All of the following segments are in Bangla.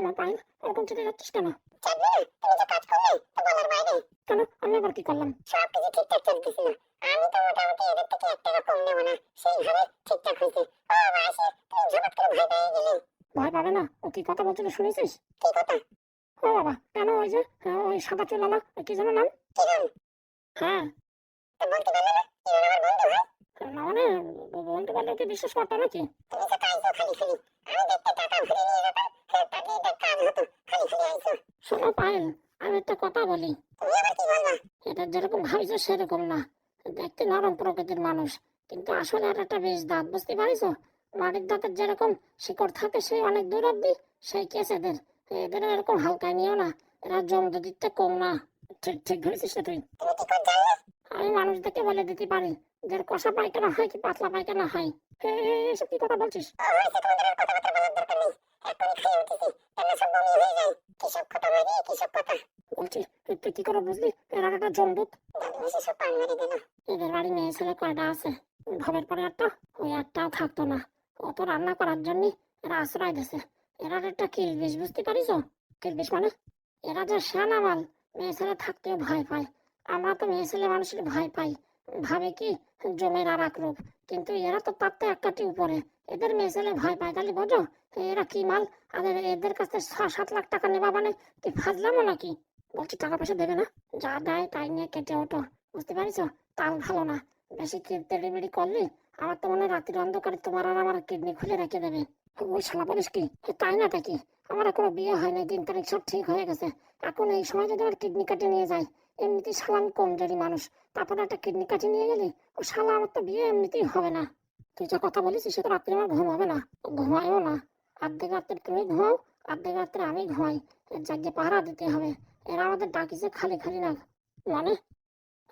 না পায়েল, এরকম চেতে যাচ্ছিস কেন? চাঁদনি না, তুমি যে কাজ করলে তা বলার বাইরে। কেন, আমি আবার কি করলাম? সবকিছু ঠিকঠাক চলতেছিল। আমি তো মোটামুটি এদের থেকে 1 টাকা কম নেবো না, সেইভাবে ঠিকঠাক হয়েছে। ও আবার এসে তুমি ঝপাট করে ভয় পেয়ে গেলে। ভয় পাবে না? ও কি কথা বলছিল শুনেছিস? কি কথা? ও বাবা, কেন ওই যে ওই সাদা চুলালা কি যেন নাম? কিরণ? হ্যাঁ। তো বলতে পারলে না কিরণ আমার বন্ধু হয়? না মানে, বন্ধু বান্ধবকে বিশ্বাস করতো নাকি? তুমি যে পাইছো খালি খালি, আমি দেখতে টাকা ভরে নিয়ে যেতাম, তাতে এটা কাজ হতো। খালি খালি আইছো। শোনো পায়েল, আমি একটা কথা বলি। তুমি আবার কি বলবা? এটা যেরকম ভাবছো সেরকম না। দেখতে নরম প্রকৃতির মানুষ, কিন্তু আসলে আর একটা বেশ দাঁত, বুঝতে পারিছো? মাটির দাঁতের যেরকম শিকড় থাকে সেই অনেক দূর অব্দি, সেই কেস এদের। এদেরও এরকম হালকায় নিও না, এরা জমদূতিতে কম না। ঠিক ঠিক ধরেছিস না তুই। তুমি কি করে জানলে? আমি মানুষদেরকে বলে দিতে পারি যে এর কষা পায়খানা হয় কি পাতলা পায়খানা হয়। এসব কি কথা বলছিস? হয়েছে, তোমাদের আর কথাবার্তা বলার দরকার নেই। এখনই খেয়ে উঠেছি, রান্না সব বমি হয়ে যায়। কিসব কথা মারি, কিসব কথা। বলছি, তুই কি করে বুঝলি এরা একটা জমদূত? দাদু এসে সব পান মারি দিল। এদের বাড়ি মেয়ে ছেলে কয়টা আছে? ভবের পরে একটা, ওই একটাও থাকতো না। অত রান্না করার জন্য এরা আশ্রয় দিছে। এরা একটা কিলবিশ, বুঝতে পারিস? কিলবিশ মানে এরা যে সেনা মাল, মেয়ে ছেলে থাকতেও ভয় পায়। আমরা তো মেয়ে ছেলে মানুষের ভয় পাই, ভাবে কি জমের আর এক রূপ। কিন্তু এরা তো তার তো এক কাটি উপরে। এদের মেয়ে ছেলে ভয় পায়, তাহলে বোঝো এরা কি মাল। আর এদের কাছে 6-7 লাখ টাকা নেবা মানে কি ফাজলামো নাকি? বলছি টাকা পয়সা দেবে না? যা দেয় তাই নিয়ে কেটে ওঠো, বুঝতে পারিস? তাল ভালো না, বেশি তেড়িবেড়ি করলে আমার তো মনে হয় রাত্রির অন্ধকারে তোমার আর আমার কিডনি খুলে রেখে দেবে। ওই শালা বলিস কি? তাই না তা কি? আমার এখনো বিয়ে হয়নি, দিন তারিখ সব ঠিক হয়ে গেছে। এখন এই সময় যদি আমার কিডনি কাটে নিয়ে যায়, এমনিতেই শালা আমি কমজোরি মানুষ, তারপরে একটা কিডনি কাটে নিয়ে গেলে ও শালা আমার তো বিয়ে এমনিতেই হবে না। তুই যে কথা বলিস সে তো রাত্রে আমার ঘুম হবে না, ঘুমায়ও না। অর্ধেক রাত্রে তুমি ঘুমাও, অর্ধেক রাত্রে আমি ঘুমাই। এর জায়গায় পাহারা দিতে হবে। এরা আমাদের ডাকিছে খালি খালি না। মানে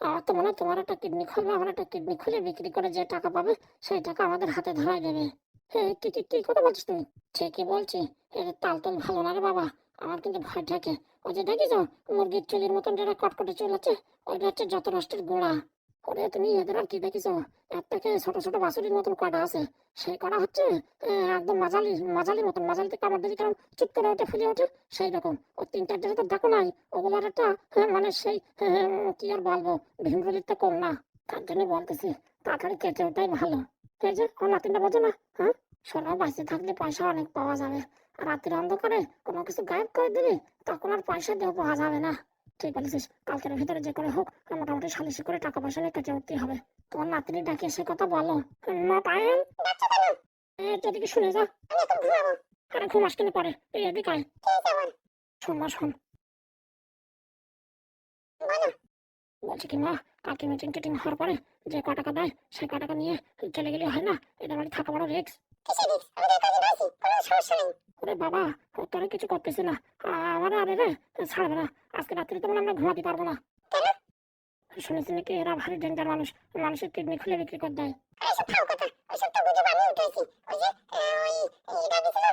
আমার তো মনে হয় তোমার একটা কিডনি খুলবে, আমার একটা কিডনি খুলে বিক্রি করে যে টাকা পাবে সেই টাকা আমাদের হাতে ধরাই দেবে। হ্যাঁ, কি কি কি কথা বলছিস তুমি? ঠিকই বলছি। এর তাল তোল ভালো না রে বাবা, আমার কিন্তু ভয় থাকে। ওই যে দেখিস মুরগির চুলির মতন যেটা কটকটে চুল আছে, ওইটা হচ্ছে যত নষ্টের গোড়া। ওরে তুমি এদের আর কি দেখিস? এর থেকে ছোট ছোট বাছুরির মতন কয়টা আছে, সেই কটা হচ্ছে একদম মাঝালি মাঝালি মতন, মাঝালিতে কামড় দিলে কেমন চুপ করে ওঠে ফুলে ওঠে, সেই রকম। ও 3-4 তো দেখো নাই, ওগুলার একটা মানে সেই কি আর বলবো, ভীমরুলির তো কম না। তার জন্য বলতেছি তাড়াতাড়ি কেটে ওঠাই ভালো। এই যে আমার নাতিনটা বোঝো না? হ্যাঁ, সোনা বাঁচতে থাকলে পয়সা অনেক পাওয়া যাবে, আর রাতের অন্ধকারে কোনো কিছু গায়েব করে দিলে তখন আর পয়সা দিয়ে পাওয়া যাবে না। ঠিক বলেছিস, কালকের ভিতরে যে করে হোক মোটামুটি সালিশি করে টাকা পয়সা নিয়ে কেটে উঠতে হবে। তোমার নাতিনি ডাকিয়ে সে কথা বলো। না পায়েল, ডাকছো কেন? যদি কি শুনে যা। আমি এখন ঘুমাবো। আরে ঘুম আসতে পরে এই এদিকে আয়। কি হয়েছে আমার? শোন মা শোন, বলো। বলছি কি মা, কালকে মিটিং টিটিং হওয়ার পরে যে ক টাকা দেয় সেই ক টাকা নিয়ে চলে গেলে হয় না? এটা বাড়ি থাকা বড় রিস্ক। কিসের রিস্ক? আমি তো কাজে আছি, কোনো সমস্যা নেই। ওরে বাবা, তোরা কিছু করতেছি না, আমার আরে রে ছাড়বে না। আজকে রাত্রে তো আমরা ঘুমাতে পারবো না। কেন? শুনেছি নাকি এরা ভারী ডেঞ্জার মানুষ, মানুষের কিডনি খুলে বিক্রি করে দেয়। এইসব ফাও কথা, ওইসব তো গুজব আমি উঠেছি। ওই যে ওই ইটা দিছিল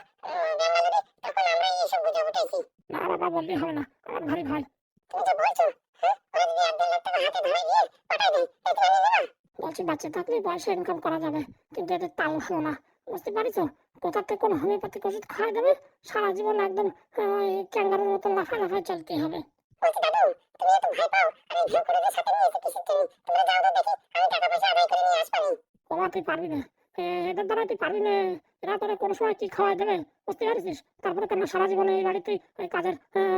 বেঙ্গালুরে, তখন আমরা এইসব গুজব উঠেছি। না বাবা, বললেই হবে না, আমার ভারী ভয়। তুমি যে বলছো, হ্যাঁ, ওরা যদি 1-2 লাখ টাকা হাতে ধরে দিয়ে পাঠাই দিই, এতে আমি নেবো? বলছি বাচ্চা থাকলে বয়সে ইনকাম করা যাবে, কিন্তু এদের তাল ভালো না, বুঝতে পারিছো? কোথা থেকে কোন হোমিওপ্যাথিক ওষুধ খাওয়াই দেবে, সারা জীবন একদম ক্যাঙ্গারুর মতন লাফায় লাফায় চলতে হবে। বলছি দাদু, তুমি এত ভয় পাও, আমি ভুল করে যে সাথে নিয়েছি কিসের জন্য? তোমরা যাও তো দেখি, আমি টাকা পয়সা আদায় করে নিয়ে আসবানি। বাবা তুই পারবি না, এদের দ্বারা তুই পারবি না। এরা তোরা কোনো সময় কি খাওয়াই দেবে, বুঝতে পারছিস? তারপরে কেন সারা জীবনে এই বাড়িতে ওই কাজের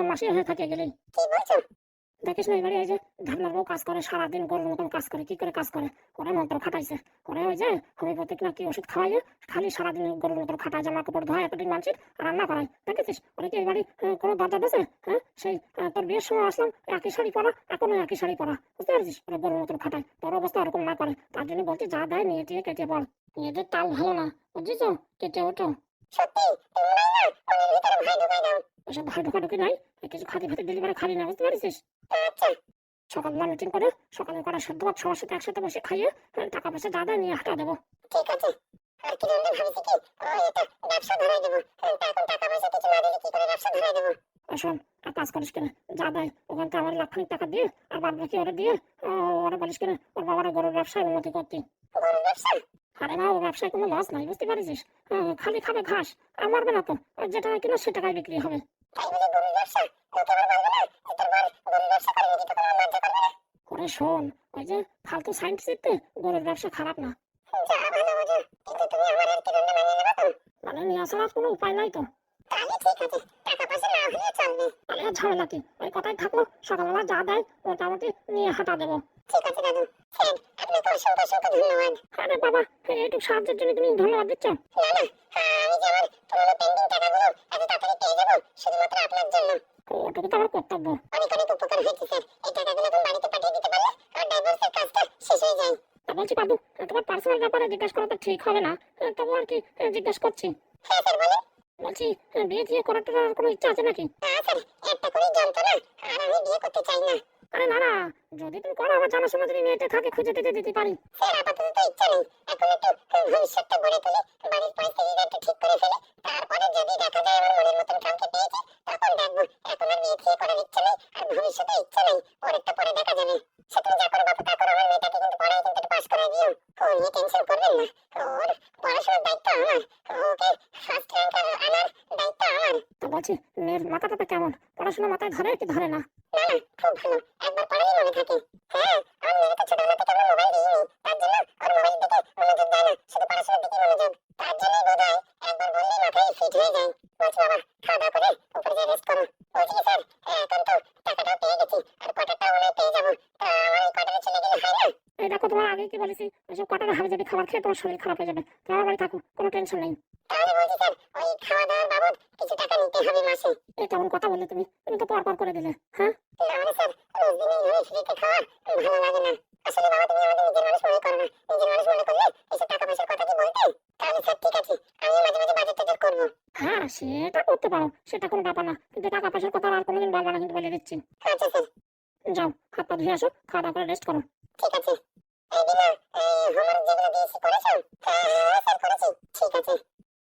মাসি হয়ে থাকে গেলেই। কি বলছো? দেখিস না এবারে এই যে ধারনার বউ কাজ করে, সারাদিন গরুর মতন কাজ করে, কি করে কাজ করে? ওরা মন্ত্র খাটাইছে, ওরা ওই যে হোমিওপ্যাথিক না কি ওষুধ খাওয়াইয়ে খালি সারাদিন গরুর মতন খাটায়, জামা কাপড় ধোয়, এতদিন মানুষের রান্না করায়। দেখেছিস ওরা কি এই বাড়ি কোনো দরজা দিয়েছে? হ্যাঁ, সেই তোর বিয়ের সময় আসলাম একই শাড়ি পরা, এখনো একই শাড়ি পরা, বুঝতে পারছিস? ওরা গরুর মতন খাটায়, তোর অবস্থা ওরকম না করে। তার জন্য বলছি যা দেয় নিয়ে টিয়ে কেটে পড়। এদের তাল ভালো না, বুঝছিস? কেটে ওঠো। সত্যি? তুমি মনে হয় না মনের ভিতরে ভয় ঢুকাই দাও। ওসব ভয় ঢোকাঢুকি নাই, কিছু খাতে ফাতে দিলে পারে খালি না, বুঝতে পারছিস? আচ্ছা, সকালবেলা মিটিং করে সকালে করা সেদ্ধ ভাত সবার সাথে একসাথে বসে খাইয়ে টাকা পয়সা যা দেয় নিয়ে হাঁটা দেবো। ঠিক আছে। আর কি জন্য ভাবছি কি, এটা ব্যবসা ধরাই দেবো। এখন টাকা পয়সা কিছু না দিলে কি করে ব্যবসা ধরাই দেবো? আর শোন, আর কাজ করিস কিনা, যা দেয় ওখান থেকে আমার 1,00,000 টাকা দিয়ে আর বাদ বাকি ওরা দিয়ে ওরা বলিস কিনা ওর বাবার গরুর ব্যবসায় উন্নতি করতে। গরুর ব্যবসা? আরে না, ও ব্যবসায় কোনো লস নাই, বুঝতে পারছিস? খালি খাবে ঘাস, আর মারবে না তো, আর যে টাকা কিলো সে টাকায় বিক্রি হবে। তাই বলে গরুর ব্যবসা লোকে আবার বলবে না যে তোর বর গরুর ব্যবসা করে নাকি, তখন আমার লজ্জা করবে না? ওরে শোন, ওই যে ফালতু সায়েন্টিস্টতে গরুর ব্যবসা খারাপ না। যা ভালো বোঝো, কিন্তু তুমি আমার আর কি দণ্ডে মানিয়ে নেবে তো? মানে নিয়ে আসার আর কোনো উপায় নাই তো। তাহলে ঠিক আছে, টাকা পয়সা না হলে চলবে। মানে আর ঝামেলা কি, ওই কথাই থাকলো, সকালবেলা যা দেয় মোটামুটি নিয়ে হাঁটা দেবো। ঠিক আছে দাদু, স্যার আপনাকে অসংখ্য অসংখ্য ধন্যবাদ। আরে বাবা, এইটুকু সাহায্যের জন্য তুমি ধন্যবাদ দিচ্ছ? না না, আমি যে আমার পুরোনো পেন্ডিং টাকাগুলো এত তাড়াতাড়ি পেয়ে যাবো শুধুমাত্র আপনার জন্য। ওটুকু তো আমার কর্তব্য। অনেক অনেক উপকার হয়েছে স্যার, এই টাকাগুলো এখন বাড়িতে পাঠিয়ে দিতে পারলে আমার ডাইভোর্সের কাজটা শেষ হয়ে যায়। তা বলছি বাবু, তোমার পার্সোনাল ব্যাপারে জিজ্ঞাসা করা তো ঠিক হবে না, তবু আর কি জিজ্ঞাসা করছি। হ্যাঁ স্যার বলেন। বলছি, বিয়ে টিয়ে করার টরার কোনো ইচ্ছা আছে নাকি? না স্যার, একটা করেই যন্ত্রণা, আর আমি বিয়ে করতে চাই না। আরে না না, যদি তুমি করো আমার জানাশোনা যদি মেয়েটা থাকে খুঁজে দিতে দিতে পারি। স্যার আপাতত তো ইচ্ছা নেই, এখন একটু ভবিষ্যৎটা গড়ে তুলে বাড়ির পরিস্থিতিটা একটু ঠিক করে ফেলে, তারপরে যদি দেখা যায় আমার মনের মতন কাউকে পেয়েছি তখন দেখবো। এখন আর বিয়ে থিয়ে করার ইচ্ছা নেই, আর ভবিষ্যতে ইচ্ছা নেই, পরেরটা পরে দেখা যাবে। সে তুমি যা করো বাপু তা করো, আমার মেয়েটাকে কিন্তু পড়ায় কিন্তু একটু পাস করে দিও। ও নিয়ে টেনশন করবেন না, ওর পড়াশোনার দায়িত্ব আমার, ওকে ফার্স্ট র্যাঙ্ক আনার দায়িত্ব আমার। তো বলছি, মেয়ের মাথাটা কেমন, পড়াশোনা মাথায় ধরে কি ধরে না? না না, খুব ভালো, একবার পড়াই মনে থাকে। হ্যাঁ, আমার মেয়ে তো ছোটবেলা থেকে আমরা মোবাইল দিইনি, তার জন্য ওর মোবাইল দিকে মনোযোগ দেয় না, শুধু পড়াশোনার দিকে মনোযোগ। তার জন্যই বোধ হয় একবার বললেই মাথায় ফিট হয়ে যায়। বলছি বাবা, খাওয়া দাওয়া করে উপরে গিয়ে রেস্ট করো। বলছি স্যার, এখন তো টাকাটাও পেয়ে গেছি, আর কোয়ার্টারটাও মনে হয় পেয়ে যাবো, তা আমার এই কোয়ার্টারে চলে গেলে হয় না? এই দেখো, তোমার আগে কি বলেছি, ওইসব কটাটা হাবি যাবে খাবার খেয়ে তোমার শরীর খারাপ হয়ে যাবে। তোমার বাড়ি থাকো, কোনো টেনশন নেই। তাহলে বলছি স্যার, ওই খাওয়া দাওয়ার বাবদ কিছু টাকা নিতে হবে মাসে। এই কেমন কথা বললে তুমি, তুমি তো পর করে দিলে। হ্যাঁ, না মানে স্যার, রোজ দিন এইভাবে ফ্রিতে খাওয়া ভালো লাগে না। আসলে বাবা তুমি আমাদের নিজের মানুষ মনে করো না, নিজের মানুষ মনে করলে এইসব টাকা পয়সার কথা কি বলতে? তাহলে স্যার ঠিক আছে, আমি মাঝে মাঝে বাজেট টাজেট করবো। হ্যাঁ সেটা করতে পারো, সেটা কোনো ব্যাপার না, কিন্তু টাকা পয়সার কথা আর কোনোদিন বলবা না, কিন্তু বলে দিচ্ছি। আচ্ছা স্যার। যাও, হাত পা ধুয়ে আসো, খাওয়া দাওয়া করে রেস্ট করো। ঠিক আছে। এই দিনা হোমওয়ার্ক যেগুলো দিয়েছি করেছো? হ্যাঁ স্যার করেছি। ঠিক আছে।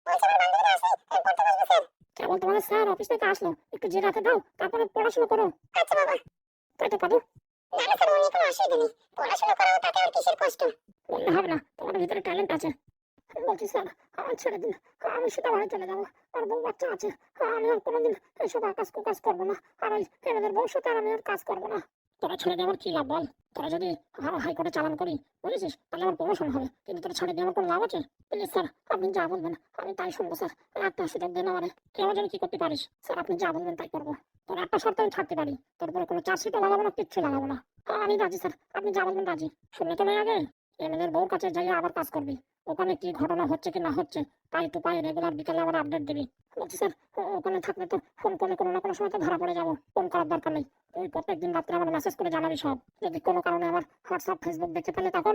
বলছি আমার বান্ধবীরা আসলে পড়তে বসবে স্যার। কেবল তোমাদের স্যার অফিস থেকে আসলো, একটু জিরাতে দাও, তারপরে পড়াশোনা করো। আচ্ছা বাবা। তাই তো পাদু, না না স্যার, উনি কোনো অসুবিধা নেই, পড়াশোনা করাও তাতে আর কিসের কষ্ট। বললে হবে না, তোমাদের ভিতরে ট্যালেন্ট আছে। বলছি স্যার, আমার ছেড়ে দিন, আমি সেটা বাড়ি চলে যাবো, আর বউ বাচ্চা আছে, আমি আর কোনোদিন এইসব আকাশ কুকাজ করবো না, আর ওই এদের বউর সাথে আর আমি আর কাজ করবো না। তোরা ছেড়ে দিয়ে আমার কি লাভ বল? তোরা যদি হাইকোর্টে চালান করি, বুঝেছিস, তাহলে আমার প্রমোশন হবে, কিন্তু তোরা ছেড়ে দিয়ে আমার কোনো লাভ আছে? প্লিজ স্যার, আপনি যা বলবেন আমি তাই শুনবো স্যার, একটা সুযোগ দেন আমারে, কেউ যেন কি করতে পারিস স্যার, আপনি যা বলবেন তাই করবো। তোর একটা শর্ত আমি ছাড়তে পারি, তোর উপরে কোনো চার্জশিটও লাগাবো না, কিচ্ছু লাগাবো না। আমি রাজি স্যার, আপনি যা বলবেন রাজি। শুনলে তো নয় আগে, এমএলএর বউর কাছে যাই আবার কাজ করবি, ওখানে কি ঘটনা হচ্ছে কি না হচ্ছে পাই টু পাই রেগুলার বিকালে আবার আপডেট দিবি। বলছি স্যার, ওখানে থাকলে তো ফোন করলে কোনো না কোনো সময় তো ধরা পড়ে যাবো, ফোন করার দরকার নেই, তুই প্রত্যেকদিন রাত্রে আমার মেসেজ করে জানাবি সব। যদি কোনো কারণে আমার হোয়াটসঅ্যাপ ফেসবুক দেখে ফেলে, তখন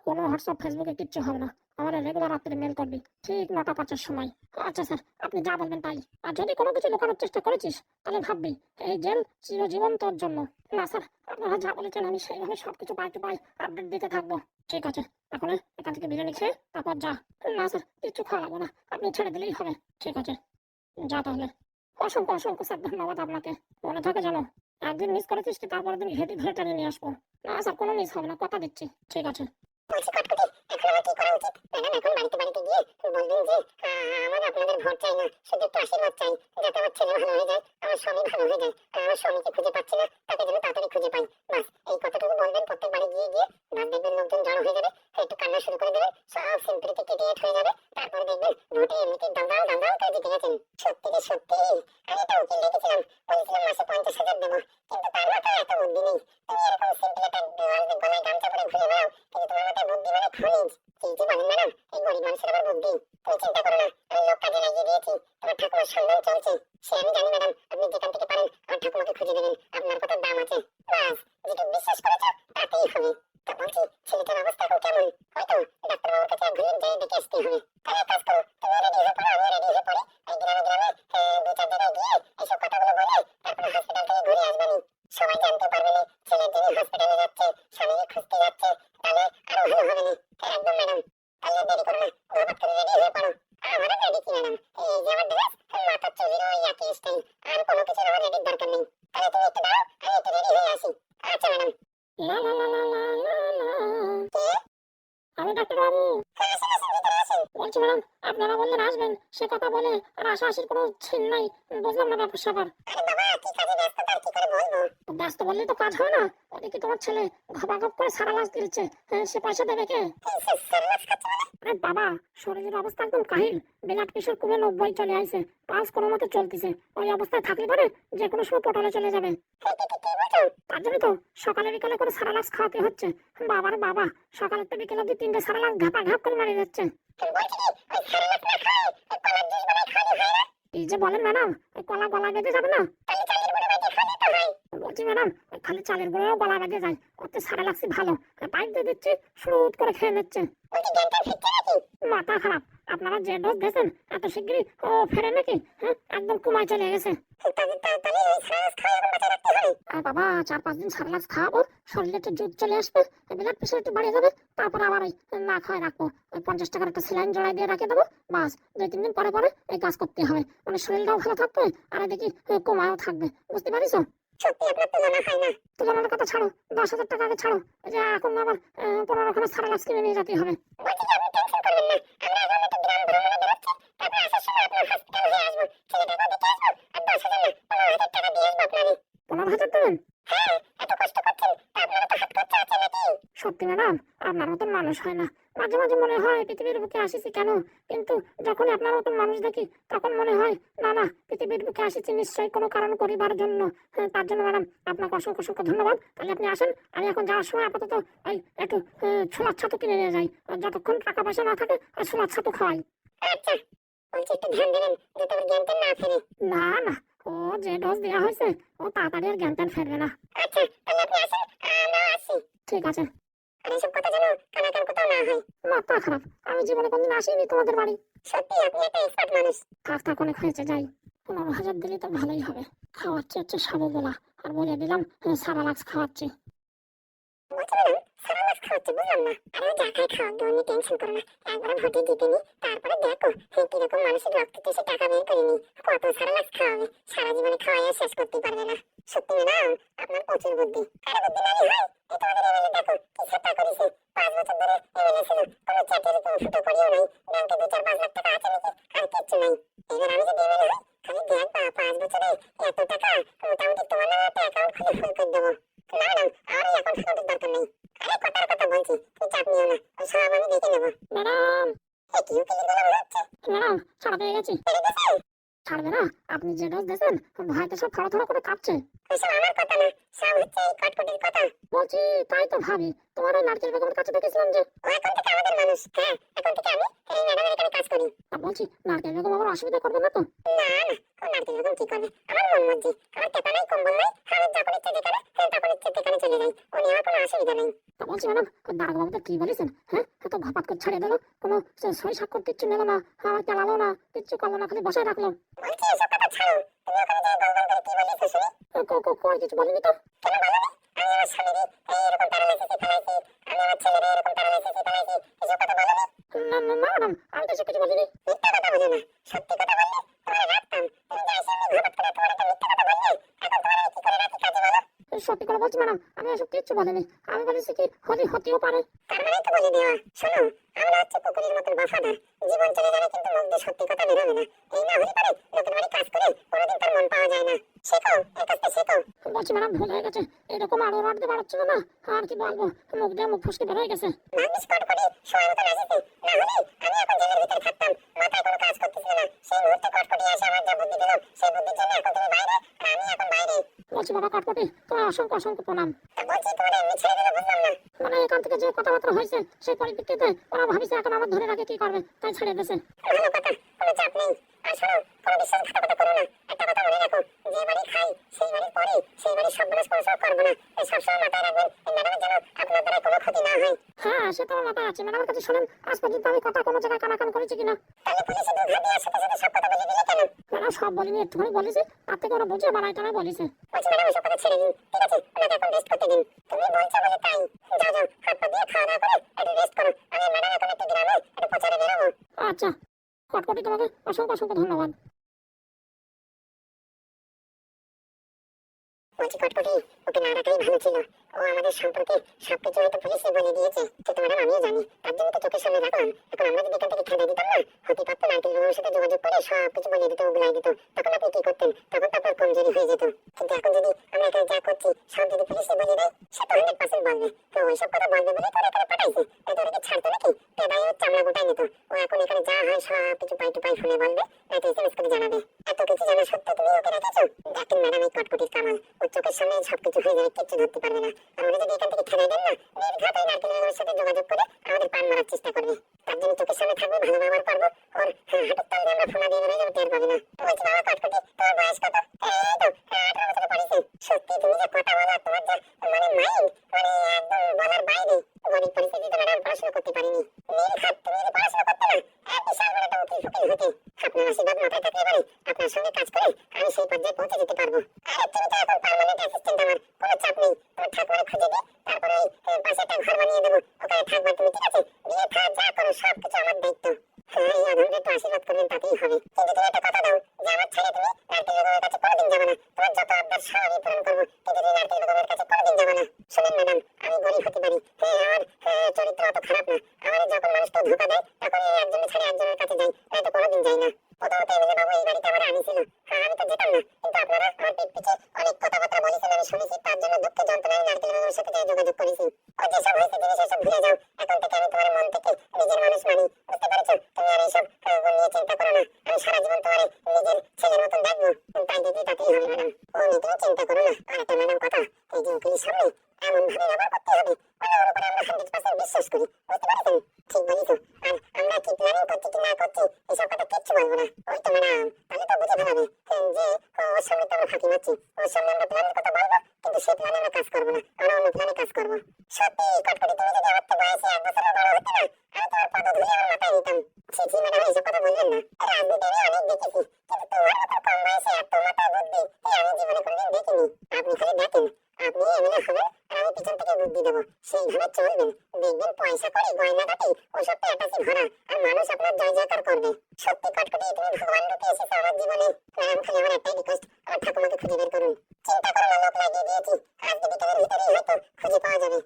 কোনো হোয়াটসঅ্যাপ ফেসবুকে কিচ্ছু হবে না, আমার রেগুলার রাত্রে মেল করবি ঠিক 9টা 5-এর সময়। আচ্ছা স্যার, আপনি যা বলবেন তাই। আর যদি কোনো কিছু লুকানোর চেষ্টা করেছিস, তাহলে ভাববি এই জেল চিরজীবন তোর জন্য। না স্যার, আপনারা যা বলেছেন আমি সেইভাবে সবকিছু পাই টু পাই আপডেট দিতে থাকবো। ঠিক আছে, এখন এখান থেকে বিরিয়ানি খেয়ে তারপর যা। না স্যার, কিচ্ছু খাওয়া লাগবো না, আপনি ছেড়ে দিলেই হবে। ঠিক আছে, যা তাহলে। অসংখ্য অসংখ্য স্যার ধন্যবাদ আপনাকে। মনে থাকে জানো, একদিন মিস করেছিস কি তারপরের দিন ঘেটে ধরে টেনে নিয়ে আসবো। না স্যার, কোনো মিস হবে না, কথা দিচ্ছি। ঠিক আছে। বলছি কটকটি, এখন আমার কি করা উচিত? ম্যাডাম এখন বাড়িতে বাড়িতে গিয়ে বলবেন যে আমার আপনাদের ভোট চাই না, শুধু একটু আশীর্বাদ চাই, যাতে আমার ছেলে ভালো হয়ে যায়, আমার স্বামী ভালো হয়ে যায়, আর আমার স্বামীকে খুঁজে পাচ্ছি না, তাকে যেন তাড়াতাড়ি খুঁজে পাই। বাস এই কথাটুকু বলবেন, প্রত্যেক বাড়ি গিয়ে গিয়ে বাস দেখবেন লোকজন জড়ো হয়ে যাবে, একটু কান্না শুরু করে দেবেন, সব সিম্পলিতে কেটে হয়ে যাবে, তারপরে দেখবেন ভোটে এমনিতে দাম দাম করে জিতে গেছেন। সত্যি রে সত্যি, আমি একটা উকিল দেখেছিলাম, বলেছিলাম মাসে 50,000 দেবো, কিন্তু তার মাথায় এত বুদ্ধি নেই। তুমি এরকম সিম্পল একটা গলায় গামছা পরে ঘুরে বেড়াও, কিন্তু তোমার মাথায় বুদ্ধি মানে খনিজ। কি যে বলেন ম্যাডাম, এই গরিব মানুষের আবার বুদ্ধি। তুমি চিন্তা করো না, আমি লোক কাজে লাগিয়ে দিয়েছি, তোমার ঠাকুমার সন্ধান চলছে। সে আমি জানি ম্যাডাম, আপনি যেখান থেকে পারেন আমার ঠাকুমাকে খুঁজে দেবেন, আপনার কথার দাম আছে। বাস, যেটা বিশ্বাস করেছ তাতেই হবে। তা বলছি, ছেলেটার অবস্থা এখন কেমন? হয়তো ডাক্তারবাবুর কাছে ঘুরে যেয়ে দেখে আসতে হবে। তাহলে এক কাজ করো, তুমি রেডি হয়ে পড়ো, আমিও রেডি হয়ে পড়ি, এই গ্রামে গ্রামে 2-4 জায়গায় গিয়ে এইসব কথাগুলো বলে তারপরে হসপিটাল থেকে ঘুরে আসবানি। সবাই জানতে পারবে না ছেলে যিনি হসপিটালে যাচ্ছে, স্বামীকে খুঁজতে যাচ্ছে, তাহলে আরো ভালো হবে না। একদম ম্যাডাম, তাহলে দেরি করো না, ঘুরপাত করে রেডি হয়ে পড়ো। আর আমারও রেডি কি ম্যাডাম, এই যে আমার ড্রেস, মাথার চুলের ওই একই স্টাইল, আর কোনো কিছুর আমার রেডির দরকার নেই। তাহলে তুমি একটু দাঁড়াও, আমি একটু রেডি হয়ে আসি। আচ্ছা ম্যাডাম। লা লা লা লা লা লা লা। কে? আমি ডাক্তার বাবু। হ্যাঁ আসেন আসেন, বলছি ম্যাডাম, আপনারা বললেন আসবেন, সে কথা বলে আর আশাআশির কোনো ছিন নাই। বুঝলাম না ব্যাপার স্যাপার। আরে বাবা কি কাজে ব্যস্ত তার কি করে বলবো। ব্যস্ত বললেই তো কাজ হয় না। ওদিকে তোমার ছেলে ঘপাঘপ করে সারা লাশ দিচ্ছে, সে পয়সা দেবে কে? সেরেলাক্স খাচ্ছে মানে? আরে বাবা, শরীরের অবস্থা একদম কাহিল। ব্লাড প্রেশার কমে 90 চলে আইছে, পালস কোনো মতে চলতেছে। ওই অবস্থায় থাকলে পারে যে কোনো সময় পটলে চলে যাবে। কি বলছো? তার জন্য তো সকালে বিকালে করে সারালাক্স খাওয়াতে হচ্ছে। বাবার বাবা, সকালে তো বিকেলে 2-3টে সারালাক্স ঘাপা ঘাপ করে মারি যাচ্ছে। তুমি বলছো কি ওই সেরেলাক্স না খায় ওই কলার জুস বানায় খাওয়ালে হয় না? এই যে বলেন ম্যাডাম, ওই কলা গলা বেঁধে যাবে না? তাহলে চালের গুঁড়ো বানিয়ে খাওয়ালে তো হয়। বলছি ম্যাডাম, ওই খালি চালের গুঁড়োও গলা বেঁধে যায়, ওতে সারালাক্সই ভালো। পাইপ দিয়ে দিচ্ছি, শুরুত করে খেয়ে নিচ্ছে। বলছি জ্ঞানটা ফিরছে নাকি? মাথা খারাপ। আপনারা যে ডোজ দিয়েছেন এত শিগগিরই ও ফেরে নাকি? একদম কুমায় চলে গেছে। তাহলে ওই সেরেলাক্স খাওয়া এখন বাঁচিয়ে রাখতে হবে। আর বাবা, 4-5 দিন সারালাক্স খাওয়াবো, শরীরে একটু জোর চলে আসবে, ব্লাড প্রেশার একটু বাড়িয়ে যাবে। তারপর আবার ওই না খাওয়াই রাখবো। ওই 50 টাকার একটা স্যালাইন জড়াই দিয়ে রাখে দেবো। বাস 2-3 দিন পরে পরে এই কাজ করতে হবে। মানে শরীরটাও ভালো থাকবে আর এদিকে কমায়ও থাকবে। বুঝতে পারিস? সত্যি আপনার তুলনা হয় না। তুলনার কথা ছাড়ো, 10,000 টাকা আগে ছাড়ো। এই যে এখন আবার 15খানা সারালাক্স কিনে নিয়ে যেতে হবে। বলছি যে আপনি টেনশন করবেন না, আমরা এখন একটু গ্রাম ভ্রমণে বেরোচ্ছি, তারপর আসার সময় আপনার হসপিটাল হয়ে আসবো, ছেলেটাকেও দেখে আসবো, আর 10,000 না 15,000 টাকা দিয়ে আসবো আপনারই। 15,000 দেবেন? হ্যাঁ, এত কষ্ট করছেন তা আপনারও তো হাত খরচা আছে নাকি? সত্যি ম্যাডাম, আপনার মতন মানুষ হয় না। মাঝে মাঝে মনে হয় পৃথিবীর বুকে আসিছি কেন, কিন্তু যখনই আপনার মতন মানুষ দেখি তখন মনে হয় না না, পৃথিবীর বুকে আসিছি নিশ্চয়ই কোনো কারণ করিবার জন্য। তার জন্য ম্যাডাম আপনাকে অসংখ্য অসংখ্য ধন্যবাদ। তাহলে আপনি আসেন, আমি এখন যাওয়ার সময় আপাতত ওই একটু ছোলার ছাতু কিনে নিয়ে যাই। আর যতক্ষণ টাকা পয়সা না থাকে ছোলার ছাতু খাওয়াই। আচ্ছা, বলছি একটু ধ্যান দেবেন যাতে ওর জ্ঞানটা না ফেরে। না না, ও যে ডোজ দেওয়া হয়েছে ও তাড়াতাড়ি আর জ্ঞান ট্যান ফেরবে না। আচ্ছা, তাহলে আপনি আসেন, আমরা আসছি। ঠিক আছে। আর এইসব কথা যেন কানাকান কোথাও না হয়। মাথা খারাপ, আমি জীবনে কোনদিন আসিনি তোমাদের বাড়ি। সত্যি আপনি একটা এক্সপার্ট মানুষ। থাক অনেক হয়েছে, যাই। 15,000 দিলে তো ভালোই হবে। খাওয়াচ্ছি হচ্ছে সাবু গোলা, আর বলে দিলাম সারালাক্স খাওয়াচ্ছি। বলছি ম্যাডাম, সেরেলাক্স খাওয়াচ্ছে বুঝলাম না। আরে যা খাই খাওয়া, তুমি টেনশন করো না। একবার ভর্তি দিতে নি, তারপরে দেখো কিরকম মানুষের রক্ত চুষে টাকা বের করে নি। কত সেরেলাক্স খাওয়াবে, সারা জীবনে খাওয়াইয়া শেষ করতে পারবে না। সত্যি ম্যাডাম, আপনার প্রচুর বুদ্ধি। আরে বুদ্ধি নারী হয়, এই তোমাদের এমএলএ দেখো কি ছাপা করেছে। 5 বছর ধরে এমএলএ ছিল, কোনো চাকরি কোনো ফুটো করিও নাই, ব্যাংকে 2-4-5 লাখ টাকা আছে নাকি, আর কিচ্ছু নাই। এবার আমি যদি এমএলএ হই, খালি দেখবা 5 বছরে এত টাকা মোটামুটি তোমার নামে একটা অ্যাকাউন্ট খুলে ফুল করে দেবো। না ম্যাডাম, আমার এই অ্যাকাউন্ট খোলার দরকার নেই। আরে কথার কথা বলছি, তুই চাপ নিও না, ওই সব আমি দেখে নেবো। ম্যাডাম, এ কি উকিলের গলা মনে হচ্ছে? ম্যাডাম ছাড়া পেয়ে গেছি। ছেড়ে দিয়েছে? ছাড়বে না? আপনি যে ডোজ দিয়েছেন ভয়তে সব থরথর করে কাঁপছে। ওইসব আমার কথা না, সব হচ্ছে এই কটকটির কথা। বলছি তাই তো ভাবি, তোমার ওই নারকেল বেগমের কাছে দেখেছিলাম যে। ও এখন থেকে আমাদের মানুষ। হ্যাঁ, এখন থেকে আমি এই ম্যাডামের এখানে কাজ করি। তা বলছি নারকেল বেগম আবার অসুবিধা করবে না তো? না না, ও নারকেল বেগম কি করবে, আমার মন মর্জি। আমার টেপা নাই, কম্বল নাই, আমি যখন ইচ্ছে যেখানে তখন ইচ্ছে সেখানে চলে যাই, ও নিয়ে আমার কোনো অসুবিধা নেই। তা বলছি ম্যাডাম, দারোগা বাবু তো কি বলেছেন? এত ঘাপাত করে ছাড়িয়ে দিল, কোনো সই স্বাক্ষর কিচ্ছু নিল না, আমার চালালো না, কিচ্ছু করলো না, খালি বসায় রাখলো। বলছি এসব কথা ছাড়ো, তুমি ওখানে যাই গলগল করে কি বলিস শুনি? কই কিছু বলেনি তো। কেন বলো নি? আমি আমার স্বামীর এরকম প্যারালাইসিসে ফেলাইছি, আমি আমার ছেলের এরকম প্যারালাইসিসে ফেলাইছি, এসব কথা বলো নি? না না না ম্যাডাম, আমি তো এসব কিছু বলিনি। মিথ্যা কথা বলো না, সত্যি কথা বললে তোমার রাখতাম। তুমি যা এসে এমনি ঘাপাত করে তোমার একটা মিথ্যা কথা বললে, এখন তোমার কি করে রাখি কাজে বলো? সত্যি করে বলছি ম্যাডাম, আমি এসব কিচ্ছু বলিনি। আমি বলেছি কি হতেও পারে। তার মানে তো বলে দেওয়া। শোনো, আমরা হচ্ছে কুকুরের মতন বাফাদার, জীবন চলে যাবে কিন্তু মুখ দিয়ে সত্যি কথা বেরোবে না। এই না হলে পারে লোকের বাড়ি কাজ করে কোনোদিন তার মন পাওয়া যায় না। শেখো, এর কাছ থেকে শেখো। বলছি ম্যাডাম, ভুল হয়ে গেছে, এরকম আরো রাখতে পারছিল না। আর কি বলবো, মুখ দিয়ে মুখ ফুসকে বের হয়ে গেছে। ভাগ্যিস কট করে সময় মতন আসিস, না হলে আমি এখন জেলের ভিতরে থাকতাম, মাথায় কোনো কাজ করতেছিল না। সেই মুহূর্তে কটকটি এসে আমার যা বুদ্ধি দিল, সেই বুদ্ধির জন্য এখন তুমি বাইরে আর আমি এখন বাইরে। বলছি বাবা কটকটি, তোমার অসংখ্য অসংখ্য প্রণাম। তা বলছি তোমার এমনি ছেড়ে দিলে বুঝলাম না। মানে এখান থেকে যে কথাবার্তা হয়েছে সেই পরিপ্রেক্ষিতে ওরা ভাবিছে এখন আমার ধরে রাখে কি করবে, তাই ছেড়ে দিয়েছে। ভালো কথা, কোনো চাপ নেই। আর শোনো, কোনো বিশ্বাসঘাতকতা করো না। একটা কথা মনে রাখো, যে বাড়ি খাই সেই বাড়ির পরে সেই বাড়ির সব মানুষ কোনো সব করবো না। এই সবসময় মাথায় রাখবেন, এই ম্যাডামের যেন আপনার দ্বারা কোনো ক্ষতি না হয়। হ্যাঁ, সে তো আমার মাথায় আছে। ম্যাডামের কাছে শোনেন, আজ পর্যন্ত আমি কথা কোনো জায়গায় কানাকান করেছি কিনা? তাহলে পুলিশে দুধ দেওয়ার সাথে সাথে সব কথা বলে দিলে কেন? ম্যাডাম সব বলিনি, একটুখানি বলেছি, তার থেকে ওরা বুঝে বাড়াই টানাই বলেছে। বলছি ম্যাডাম এসব কথা ছেড়ে দিন, ঠিক আছে? ওনাকে এখন রেস্ট করতে দিন। তুমি বলছো বলে তাই। যাও যাও, হাত পা দিয়ে খাওয়া দাওয়া করে একটু রেস্ট করো। আমি ম্যাডাম এখন একটু গ্রামে একটু প্রচারে বেরোবো। আচ্ছা, কটকটি তোমাকে অসংখ্য অসংখ্য ধন্যবাদ। বলছি কটকটি, ওকে না রাখাই ভালো ছিল। ও আমাদের সম্পর্কে সবকিছু হয়তো পুলিশে বলে দিয়েছে, কিন্তু ম্যাডাম আমিও জানি, তার জন্য তো চোখের সামনে রাখলাম। এখন আমরা যদি এখান থেকে খেতে দিতাম না, হতে পারতো নারকেল বাবুর সাথে যোগাযোগ করে সবকিছু বলে দিত, উগলাই দিত, তখন আপনি কি করতেন? তখন তো আপনার কমজোরি হয়ে যেত। কিন্তু এখন যদি আমরা এখানে যা করছি সব যদি পুলিশে বলে দেয়, সে তো 100% বলবে। তো ওইসব কথা বলবে বলে তোর এখানে পাঠাইছে, তাই তোর ছাড়তো নাকি? পেদাই চামড়া গোটাই নিত। ও এখন এখানে যা হয় সবকিছু পাই টু পাই ফোনে বলবে, নয়তো এসএমএস করে জানাবে। এত কিছু জানা সত্ত্বেও তুমি ওকে রেখেছো? দেখেন ম্যাডাম, এই কটকটির কামাল, ওর চোখের সামনে সবকিছু হয়ে যাবে, কিচ্ছু ধরতে পারবে না। আর ওরা যদি এখান থেকে ঠেলে দেন না, নির্ঘাত ওই নারকেল বাবুর সাথে যোগাযোগ করে আমাদের পান মারার চেষ্টা করবে। তার জন্য চোখের সামনে থাকবে, ভালো ব্যবহার করবো, ওর হাতের তাল দিয়ে আমরা ফোনা দিয়ে বেরোয় যাবো, টের পাবে না। বলছি বাবা কটকটি, তোর বয়স কত? এই তো 18 বছর পড়েছে। সত্যি তুমি যে কথা বলা, তোমার যে মানে মাইন্ড, মানে একদম বলার বাইরে। গরিব পরিস্থিতিতে ম্যাডাম পড়াশোনা করতে পারিনি। নির্ঘাত তুমি যদি পড়াশোনা করতে না, বিশাল বড় একটা উকিল ফকিল হতে। আপনার আশীর্বাদ মাথায় থাকলে পারে আপনার সঙ্গে কাজ করে আমি সেই পর্যায়ে পৌঁছে যেতে পারবো। আর তুমি তো এখন পার্মানেন্ট অ্যাসিস্ট্যান্ট, আমার কোনো চাপ নেই। তোমার ঠাকুরে খুঁজে দিই, তারপরে ওই পাশে একটা ঘর বানিয়ে দেবো, ওখানে থাকবে তুমি, ঠিক আছে? বিয়ে থা যা করো সবকিছু আমার দায়িত্ব। হ্যাঁ, এই আধুনিক একটু আশীর্বাদ করবেন, তাতেই হবে। কিন্তু তুমি একটা কথা দাও যে আমার ছেলে তুমি নারকেল বেগমের কাছে কোনোদিন যাবে না। তোমার যত আবদার সব আমি পূরণ করবো, কিন্তু তুমি নারকেল বেগমের কাছে কোনোদিন যাবে না। শুনুন ম্যাডাম, আমি গরিব হতে পারি, আমার চরিত্র অত খারাপ না। আমার যখন মানুষ তো ধোকা দেয়, তখন একজনের ছেড়ে একজনের কাছে যাই, নয়তো কোনোদিন যাই না। প্রথমত এমএলএ বাবু এই বাড়িতে আমার আনিছিল, আমি তো যেতাম না, কিন্তু আপনারা আমার পিঠ পিছে অনেক কথাবার্তা বলেছেন, আমি শুনেছি। তার জন্য দুঃখে যন্ত্রণায় নারকেল বাবুর সাথে যোগাযোগ করেছি। ও যেসব হয়েছে জিনিস এসব ভুলে যাও। এখন থেকে আমি তোমার মন থেকে নিজের মানুষ মানি, বুঝতে পারছো? তুমি আর এইসব নিয়ে চিন্তা করো না। আমি সারা জীবন তোমার নিজের ছেলের মতন দেখবো, তাই দিদি তাতেই হবে ম্যাডাম। ও নিয়ে চিন্তা করো না। আর একটা ম্যাডাম কথা, এই যে উকিলের সামনে এমন ভাবে ব্যবহার করতে হবে, মানে ওর উপরে আমরা 100% বিশ্বাস করি, বুঝতে পারছেন? ঠিক বলিস। আর আমরা কি প্ল্যানিং করছি কি না করছি এসব কথা কিচ্ছু বলবো না। ওই তো ম্যাডাম, তাহলে তো বুঝে ফেলাবে যে ওর সামনে তো আমরা ফাঁকি মারছি। ওর সামনে আমরা প্ল্যানের কথা বলবো, কিন্তু সেই প্ল্যানে আমরা কাজ করবো না, আমরা অন্য প্ল্যানে কাজ করবো। সত্যি কটকটি, তুমি যদি আমার তো বয়সে 1 বছরের বড় হতে না, আমি তোমার পদ ধরে আমার মাথায় নিতাম। ছি ছি ম্যাডাম, এইসব কথা বলবেন না। রাজনীতি আমি অনেক দেখেছি, কিন্তু তোমার মতো কম বয়সে এত মাথায় বুদ্ধি আমি জীবনে কোনোদিন দেখিনি। আপনি খালি দেখেন, আপনি এমএলএ হবেন আর আমি পিছন থেকে বুদ্ধি দেবো, সেইভাবে চলবেন। দেখবেন পয়সা করে গয়না কাটি ওসব অ্যাটাচি ভরা, আর মানুষ আপনার জয় জয়কার করবে। সত্যি কটকটি, তুমি ভগবান রূপে এসেছো আমার জীবনে। ম্যাডাম, খালি আমার একটাই রিকোয়েস্ট, আমার ঠাকুমাকে খুঁজে বের করুন। চিন্তা করো না, লোক লাগিয়ে দিয়েছি, আজকে বিকেলের ভিতরেই হয়তো খুঁজে পাওয়া যাবে।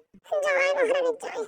জয় মহারানীর জয়।